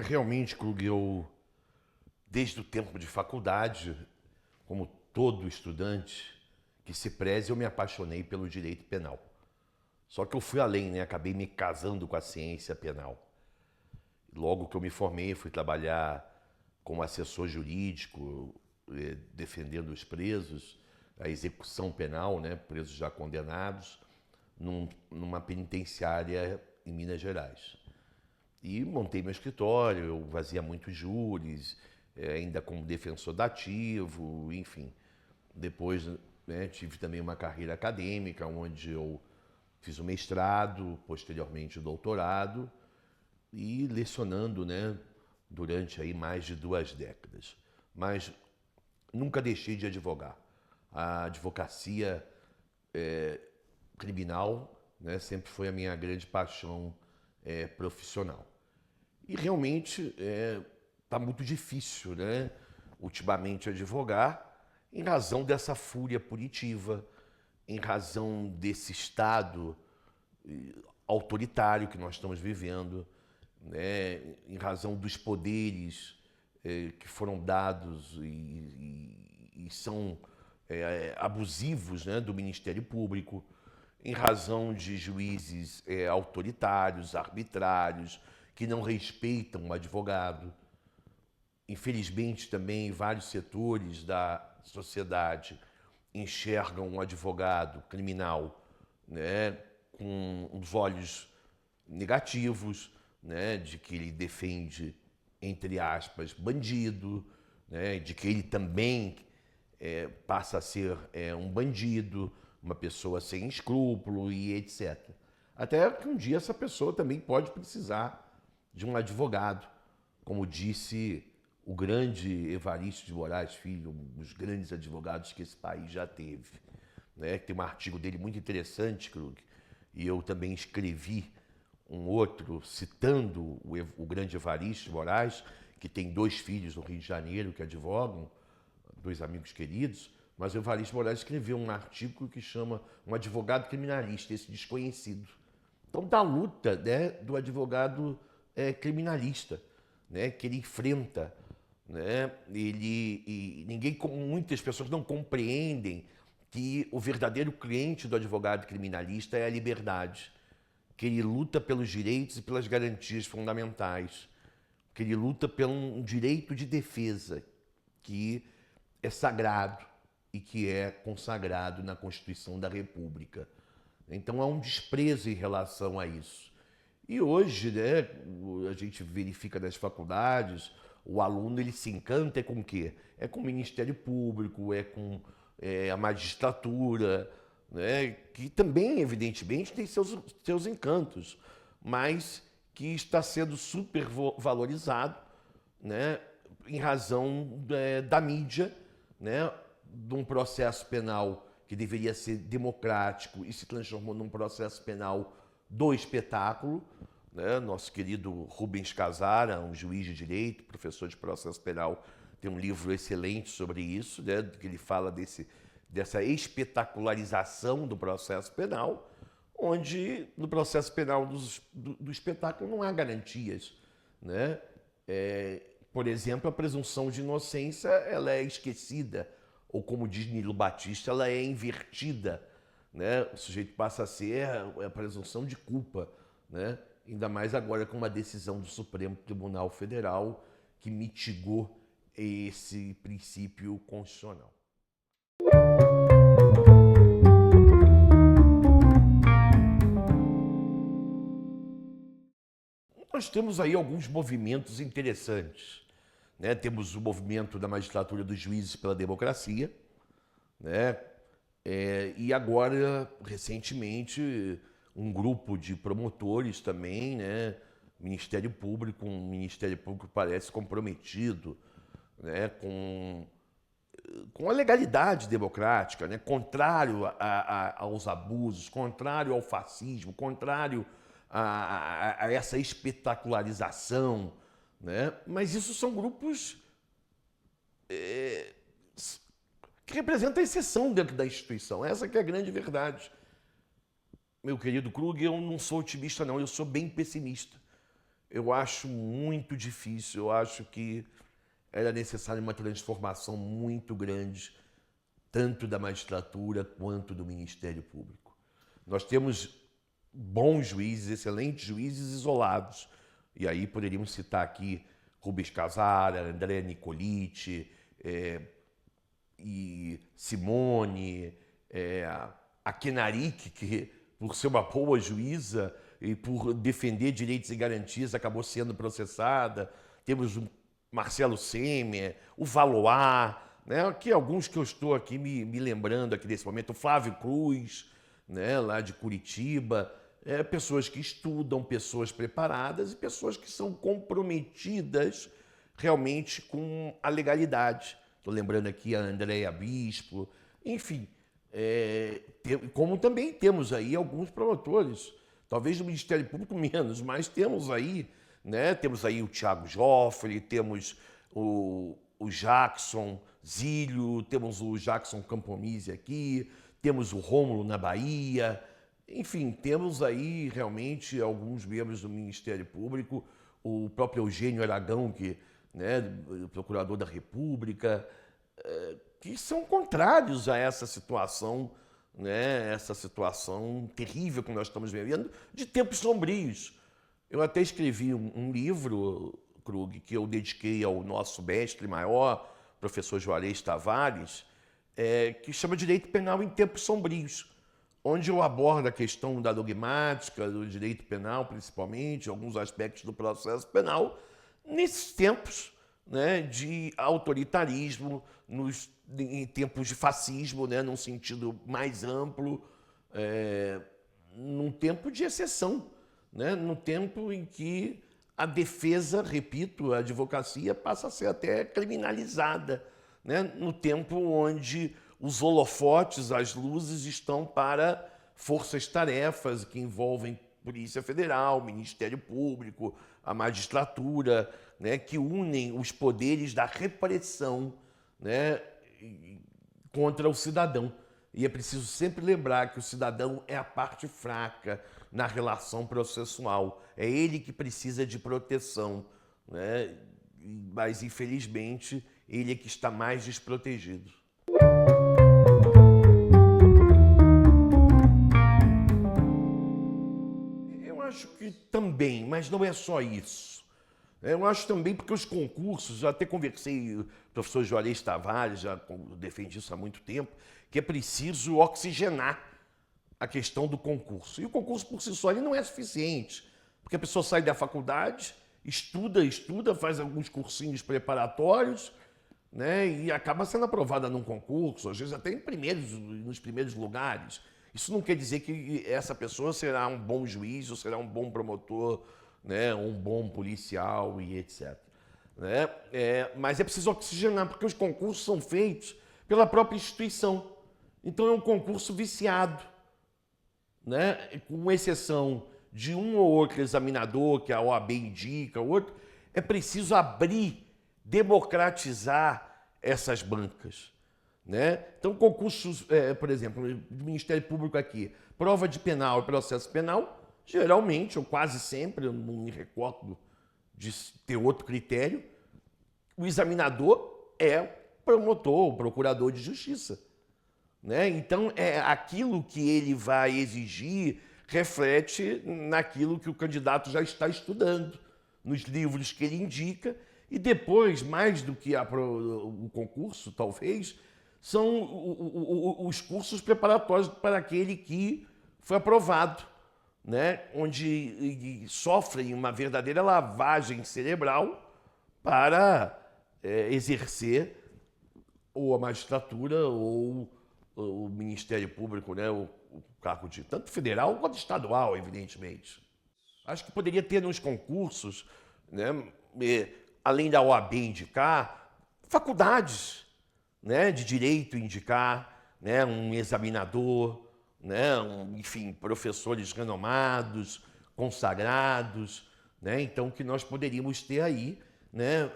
Realmente, Krug, desde o tempo de faculdade, como todo estudante que se preze, eu me apaixonei pelo direito penal. Só que eu fui além, né? Acabei me casando com a ciência penal. Logo que eu me formei, fui trabalhar como assessor jurídico, defendendo os presos, a execução penal, né? Presos já condenados, numa penitenciária em Minas Gerais. E montei meu escritório, eu fazia muitos júris, ainda como defensor dativo, enfim. Depois, né, tive também uma carreira acadêmica, onde eu fiz o mestrado, posteriormente o doutorado, e lecionando, né, durante aí mais de 2 décadas. Mas nunca deixei de advogar. A advocacia criminal, né, sempre foi a minha grande paixão profissional. E realmente está muito difícil, né, ultimamente, advogar, em razão dessa fúria punitiva, em razão desse Estado autoritário que nós estamos vivendo, né, em razão dos poderes que foram dados e são abusivos, né, do Ministério Público, em razão de juízes autoritários, arbitrários, que não respeitam o advogado. Infelizmente, também, vários setores da sociedade enxergam um advogado criminal, né, com os olhos negativos, né, de que ele defende, entre aspas, bandido, né, de que ele também passa a ser um bandido, uma pessoa sem escrúpulo e etc. Até que um dia essa pessoa também pode precisar de um advogado, como disse o grande Evaristo de Moraes Filho, um dos grandes advogados que esse país já teve. Né? Tem um artigo dele muito interessante, Krug, e eu também escrevi um outro citando o grande Evaristo de Moraes, que tem 2 filhos no Rio de Janeiro que advogam, 2 amigos queridos, mas o Evaristo de Moraes escreveu um artigo que chama Um Advogado Criminalista, esse desconhecido. Então, da luta, né, do advogado criminalista, né, que ele enfrenta, né, muitas pessoas não compreendem que o verdadeiro cliente do advogado criminalista é a liberdade, que ele luta pelos direitos e pelas garantias fundamentais, que ele luta pelo um direito de defesa que é sagrado e que é consagrado na Constituição da República. Então há um desprezo em relação a isso. E hoje, né, a gente verifica nas faculdades, o aluno ele se encanta com o quê? É com o Ministério Público, é com a magistratura, né, que também, evidentemente, tem seus encantos, mas que está sendo supervalorizado, né, em razão da mídia, né, de um processo penal que deveria ser democrático e se transformou num processo penal do espetáculo. Né? Nosso querido Rubens Casara, um juiz de direito, professor de processo penal, tem um livro excelente sobre isso, né? Que ele fala dessa espetacularização do processo penal, onde no processo penal do espetáculo não há garantias. Né? Por exemplo, a presunção de inocência ela é esquecida, ou como diz Nilo Batista, ela é invertida. Né? O sujeito passa a ser a presunção de culpa, né? Ainda mais agora com uma decisão do Supremo Tribunal Federal que mitigou esse princípio constitucional. Nós temos aí alguns movimentos interessantes. Né? Temos o movimento da magistratura dos juízes pela democracia, né? E agora, recentemente, um grupo de promotores também, né? Ministério Público, um Ministério Público parece comprometido, né? com a legalidade democrática, né? Contrário aos abusos, contrário ao fascismo, contrário a essa espetacularização. Né? Mas isso são grupos que representa a exceção dentro da instituição. Essa que é a grande verdade. Meu querido Krug, eu não sou otimista, não. Eu sou bem pessimista. Eu acho muito difícil. Eu acho que era necessária uma transformação muito grande, tanto da magistratura quanto do Ministério Público. Nós temos bons juízes, excelentes juízes isolados. E aí poderíamos citar aqui Rubens Casara, André Nicoliti, e Simone, a Kenaric, que por ser uma boa juíza e por defender direitos e garantias acabou sendo processada. Temos o Marcelo Semer, o Valois, né? Aqui alguns que eu estou aqui me lembrando aqui nesse momento, o Flávio Cruz, né? Lá de Curitiba. Pessoas que estudam, pessoas preparadas e pessoas que são comprometidas realmente com a legalidade. Estou lembrando aqui a Andréa Bispo, enfim, como também temos aí alguns promotores, talvez do Ministério Público menos, mas temos aí, né, temos aí o Thiago Joffre, temos o Jackson Zílio, temos o Jackson Campomise aqui, temos o Rômulo na Bahia, enfim, temos aí realmente alguns membros do Ministério Público, o próprio Eugênio Aragão, que, né, procurador da República, que são contrários a essa situação, né, essa situação terrível que nós estamos vivendo, de tempos sombrios. Eu até escrevi um livro, Krug, que eu dediquei ao nosso mestre maior, professor Juarez Tavares, que chama Direito Penal em Tempos Sombrios, onde eu abordo a questão da dogmática, do direito penal, principalmente, alguns aspectos do processo penal, nesses tempos, né, de autoritarismo, em tempos de fascismo, né, num sentido mais amplo, num tempo de exceção, né, num tempo em que a defesa, repito, a advocacia passa a ser até criminalizada, né, no tempo onde os holofotes, as luzes estão para forças-tarefas que envolvem Polícia Federal, Ministério Público, a magistratura, né, que unem os poderes da repressão, né, contra o cidadão. E é preciso sempre lembrar que o cidadão é a parte fraca na relação processual. É ele que precisa de proteção, né? Mas, infelizmente, ele é que está mais desprotegido. Eu acho que também, mas não é só isso. Eu acho também porque os concursos, já até conversei com o professor Juarez Tavares, já defendi isso há muito tempo, que é preciso oxigenar a questão do concurso. E o concurso por si só ele não é suficiente, porque a pessoa sai da faculdade, estuda, faz alguns cursinhos preparatórios, né, e acaba sendo aprovada num concurso, às vezes até nos primeiros lugares. Isso não quer dizer que essa pessoa será um bom juiz, ou será um bom promotor, né, um bom policial e etc. Né? Mas é preciso oxigenar, porque os concursos são feitos pela própria instituição. Então é um concurso viciado, né? Com exceção de um ou outro examinador que a OAB indica, outro, é preciso abrir, democratizar essas bancas. Né? Então, concursos, por exemplo, do Ministério Público aqui, prova de penal e processo penal, geralmente, ou quase sempre, eu não me recordo de ter outro critério, o examinador é promotor, procurador de justiça. Né? Então, aquilo que ele vai exigir reflete naquilo que o candidato já está estudando, nos livros que ele indica, e depois, mais do que o concurso, talvez, são os cursos preparatórios para aquele que foi aprovado, né? Onde sofrem uma verdadeira lavagem cerebral para exercer ou a magistratura ou o Ministério Público, né? O cargo de tanto federal quanto estadual, evidentemente. Acho que poderia ter nos concursos, né? Além da OAB indicar, faculdades, né, de direito indicar, né, um examinador, né, enfim, professores renomados, consagrados, né, então que nós poderíamos ter aí, né,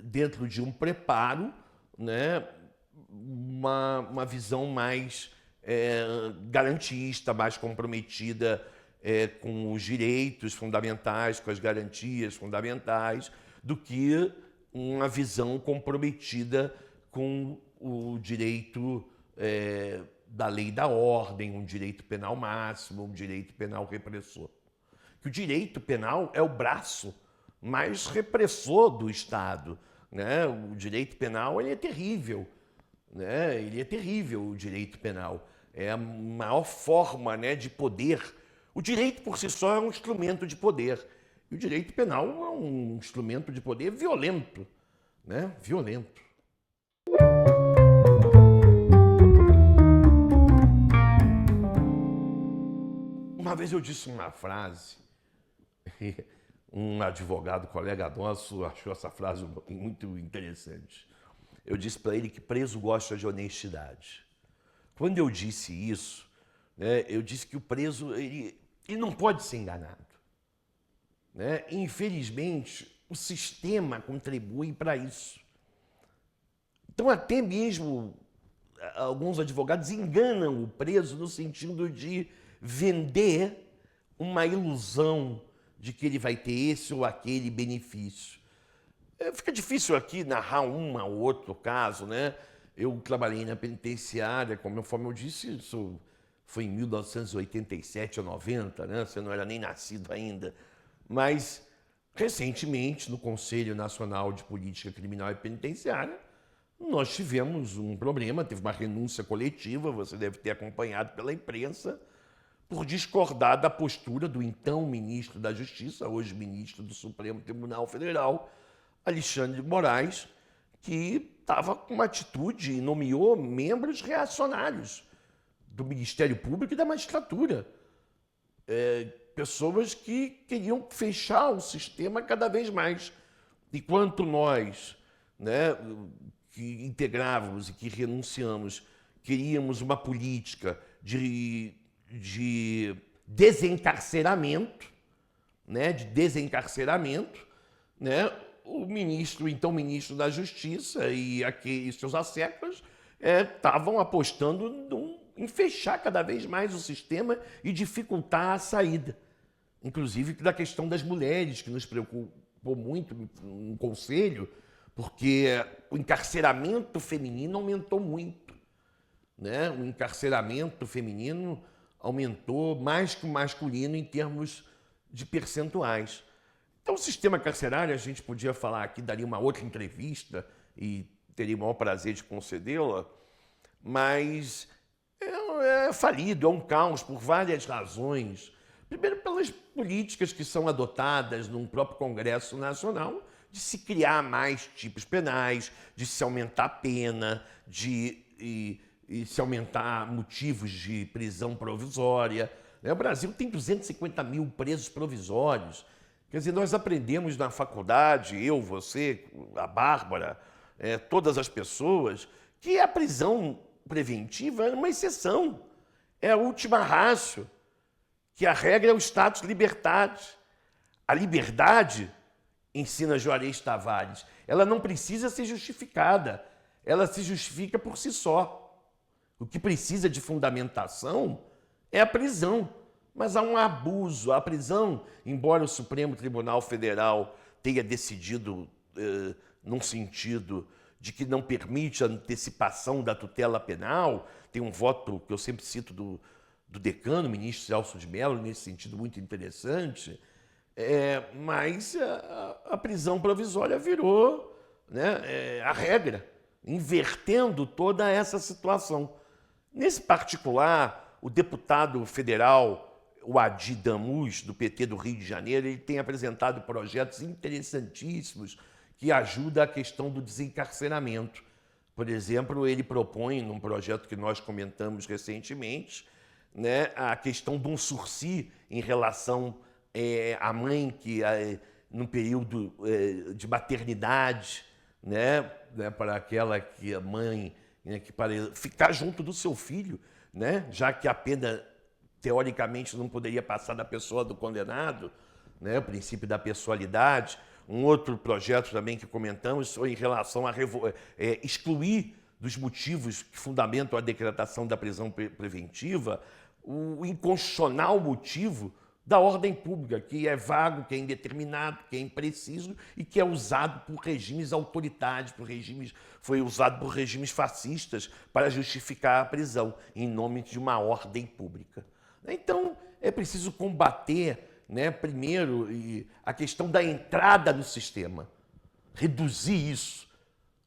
dentro de um preparo, né, uma visão mais garantista, mais comprometida com os direitos fundamentais, com as garantias fundamentais, do que uma visão comprometida com o direito da lei e da ordem, um direito penal máximo, um direito penal repressor. Que o direito penal é o braço mais repressor do Estado, né? O direito penal ele é terrível, né? Ele é terrível, o direito penal. É a maior forma, né, de poder. O direito por si só é um instrumento de poder. E o direito penal é um instrumento de poder violento, né? Violento. Uma vez eu disse uma frase, e um advogado, colega nosso, achou essa frase muito interessante. Eu disse para ele que preso gosta de honestidade. Quando eu disse isso, né, eu disse que o preso ele não pode ser enganado, né? Infelizmente, o sistema contribui para isso. Então, até mesmo alguns advogados enganam o preso no sentido de vender uma ilusão de que ele vai ter esse ou aquele benefício. Fica difícil aqui narrar um ou outro caso, né? Eu trabalhei na penitenciária, conforme eu disse, isso foi em 1987 ou 90, né? Você não era nem nascido ainda. Mas, recentemente, no Conselho Nacional de Política Criminal e Penitenciária, nós tivemos um problema, teve uma renúncia coletiva, você deve ter acompanhado pela imprensa, por discordar da postura do então ministro da Justiça, hoje ministro do Supremo Tribunal Federal, Alexandre de Moraes, que estava com uma atitude e nomeou membros reacionários do Ministério Público e da magistratura. Pessoas que queriam fechar o sistema cada vez mais. Enquanto nós, né, que integrávamos e que renunciamos, queríamos uma política de desencarceramento, né, né, o então ministro da Justiça e seus asseclas estavam apostando em fechar cada vez mais o sistema e dificultar a saída. Inclusive da questão das mulheres, que nos preocupou muito no Conselho, porque o encarceramento feminino aumentou muito, né? O encarceramento feminino aumentou mais que o masculino em termos de percentuais. Então, o sistema carcerário, a gente podia falar aqui, daria uma outra entrevista e teria o maior prazer de concedê-la, mas é falido, é um caos por várias razões. Primeiro, pelas políticas que são adotadas no próprio Congresso Nacional, de se criar mais tipos penais, de se aumentar a pena, de se aumentar motivos de prisão provisória. O Brasil tem 250 mil presos provisórios. Quer dizer, nós aprendemos na faculdade, eu, você, a Bárbara, todas as pessoas, que a prisão preventiva é uma exceção, é a última ratio, que a regra é o status libertatis. A liberdade, ensina Juarez Tavares, ela não precisa ser justificada, ela se justifica por si só. O que precisa de fundamentação é a prisão, mas há um abuso. A prisão, embora o Supremo Tribunal Federal tenha decidido num sentido de que não permite a antecipação da tutela penal, tem um voto que eu sempre cito do decano, ministro Celso de Mello, nesse sentido muito interessante, mas a prisão provisória virou, né, a regra, invertendo toda essa situação. Nesse particular, o deputado federal, o Adi Damus, do PT do Rio de Janeiro, ele tem apresentado projetos interessantíssimos que ajudam a questão do desencarceramento. Por exemplo, ele propõe, num projeto que nós comentamos recentemente, né, a questão de um sursi em relação à mãe que, no período de maternidade, né, para aquela que a mãe, né, que para ficar junto do seu filho, né, já que a pena teoricamente não poderia passar da pessoa do condenado, né, o princípio da pessoalidade. Um outro projeto também que comentamos foi em relação a excluir dos motivos que fundamentam a decretação da prisão preventiva, o inconstitucional motivo da ordem pública, que é vago, que é indeterminado, que é impreciso e que é usado por regimes autoritários, foi usado por regimes fascistas para justificar a prisão, em nome de uma ordem pública. Então, é preciso combater, né, primeiro, a questão da entrada no sistema, reduzir isso.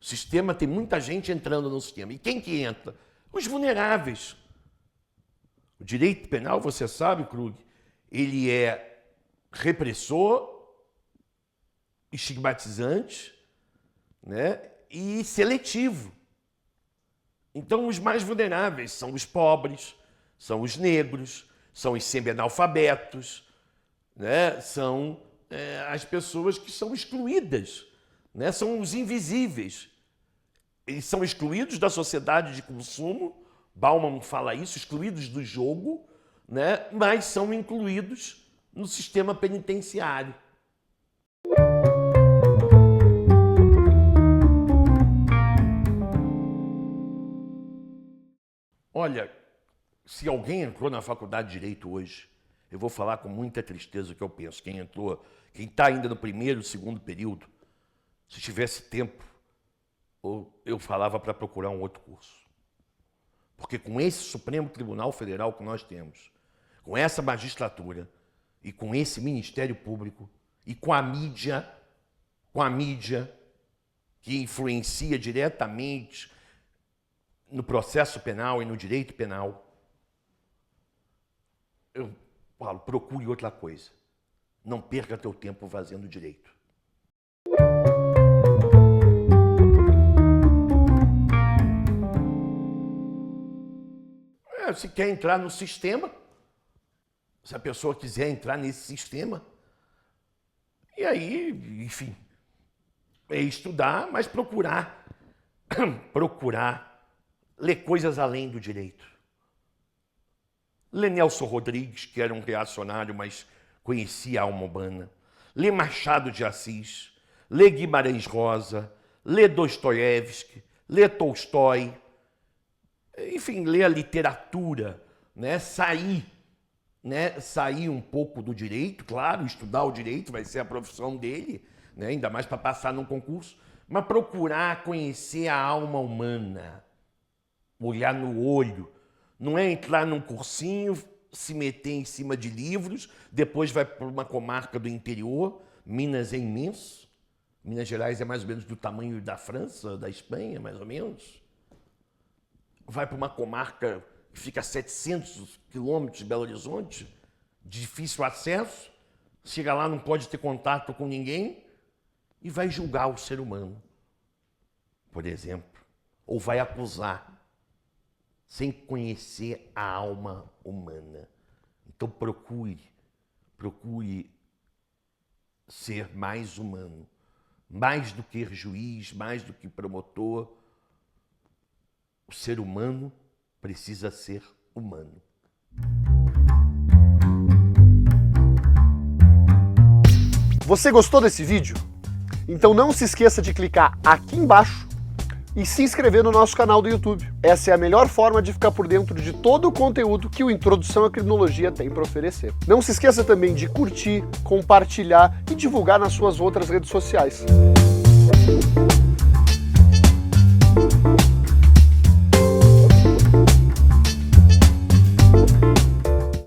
O sistema, tem muita gente entrando no sistema. E quem que entra? Os vulneráveis. O direito penal, você sabe, Krug, ele é repressor, estigmatizante, né, e seletivo. Então, os mais vulneráveis são os pobres, são os negros, são os semi-analfabetos, né, são as pessoas que são excluídas, né, são os invisíveis. Eles são excluídos da sociedade de consumo, Bauman fala isso, excluídos do jogo, né, mas são incluídos no sistema penitenciário. Olha, se alguém entrou na faculdade de Direito hoje, eu vou falar com muita tristeza o que eu penso. Quem está ainda no primeiro, segundo período, se tivesse tempo, eu falava para procurar um outro curso. Porque com esse Supremo Tribunal Federal que nós temos, com essa magistratura e com esse Ministério Público e com a mídia que influencia diretamente no processo penal e no direito penal, eu falo, procure outra coisa. Não perca teu tempo fazendo direito. Se quer entrar no sistema, se a pessoa quiser entrar nesse sistema, e aí, enfim, é estudar, mas procurar ler coisas além do direito. Lê Nelson Rodrigues, que era um reacionário, mas conhecia a alma humana. Lê Machado de Assis, lê Guimarães Rosa, lê Dostoiévski, lê Tolstói. Enfim, ler a literatura, né? Sair um pouco do direito, claro, estudar o direito vai ser a profissão dele, né? Ainda mais para passar num concurso, mas procurar conhecer a alma humana, olhar no olho, não é entrar num cursinho, se meter em cima de livros, depois vai para uma comarca do interior. Minas é imenso, Minas Gerais é mais ou menos do tamanho da França, da Espanha, mais ou menos. Vai para uma comarca que fica a 700 quilômetros de Belo Horizonte, de difícil acesso, chega lá, não pode ter contato com ninguém e vai julgar o ser humano, por exemplo, ou vai acusar, sem conhecer a alma humana. Então procure ser mais humano, mais do que juiz, mais do que promotor. O ser humano precisa ser humano. Você gostou desse vídeo? Então não se esqueça de clicar aqui embaixo e se inscrever no nosso canal do YouTube. Essa é a melhor forma de ficar por dentro de todo o conteúdo que o Introdução à Criminologia tem para oferecer. Não se esqueça também de curtir, compartilhar e divulgar nas suas outras redes sociais.